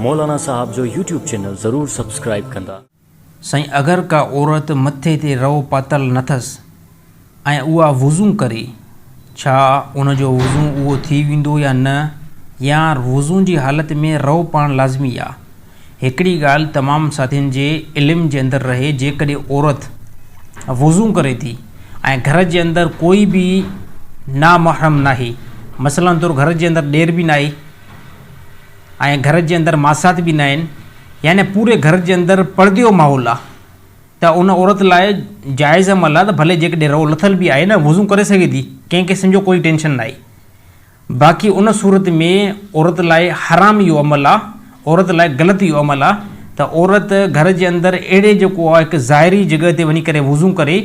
मौलाना साहब जो YouTube channel ज़रूर subscribe कंदा। साईं अगर का औरत मथे ते रओ पातल नथस ऐं उहा वुज़ू करे, छा उन जो वुज़ू उहो थी वेंदो या न, या वुज़ू जी हालत में रओ पाण लाज़मी आहे। हिकिड़ी ॻाल्हि तमामु साथियुनि जे इल्म जे अंदरि रहे, जेकॾहिं औरत वुज़ू करे थी ऐं घर जे अंदरि कोई बि नामहरम नाहे, मसलन तौरु घर जे अंदरि ॾेर बि नाहे ऐं घर जे अंदरि मासात बि न आहिनि, यानी पूरे घर जे अंदरि पर्दे जो माहौल आहे, त उन औरत लाइ जाइज़ अमल आहे त भले जेकॾहिं रओ लथल बि आहे न वुज़ू करे सघे थी, कंहिं क़िस्म जो कोई टेंशन न आहे। बाक़ी उन सूरत में औरत लाइ हराम इहो अमल आहे, औरत लाइ ग़लति इहो अमल आहे त औरत घर जे अंदरि अहिड़े जेको आहे हिकु ज़ाहिरी जॻह ते वञी करे वुज़ू करे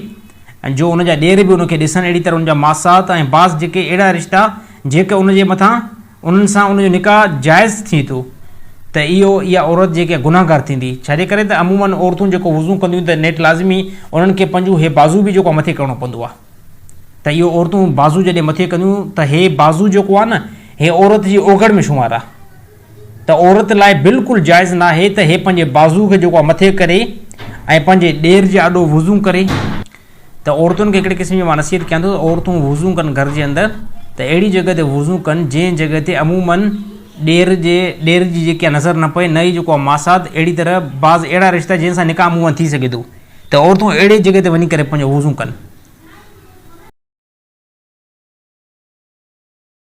ऐं जो उनजा ॾेर बि उनखे ॾिसनि, अहिड़ी तरह उनजा मासात ऐं बास जेके अहिड़ा रिश्ता जेके उनजे मथां उन्हनि सां उनजो निकाह जाइज़ थी थो, त इहा औरत जेके गुनाहगार थींदी। छाजे करे त अमूमन औरतूं जेको वुज़ू कंदियूं त नेट लाज़मी उन्हनि खे पंहिंजो हे बाज़ू बि जेको मथे करिणो पवंदो आहे, त इहो औरतूं बाज़ू जॾहिं मथे कंदियूं त हे बाज़ू जेको आहे न, हे औरत जी ओगड़ में शुमार आहे, त औरत लाइ बिल्कुलु जाइज़ न आहे त हे पंहिंजे बाज़ू खे जेको आहे मथे करे ऐं पंहिंजे ॾेर जे आॾो वुज़ू करे। त औरतुनि खे हिकिड़े क़िस्म जी मां नसीहत कयां थो त औरतूं वुज़ू कनि घर जे अंदरि त अहिड़ी जॻह ते वुज़ू कनि जंहिं जॻह ते अमूमन ॾेर जी जेकी आहे नज़र न पए, न ई जेको आहे मासात, अहिड़ी तरह बाज़ अहिड़ा रिश्ता जंहिंसां निकाह अमूमन थी सघे थो, त औरतूं अहिड़ी जॻह ते वञी करे पंहिंजो वुज़ू कनि।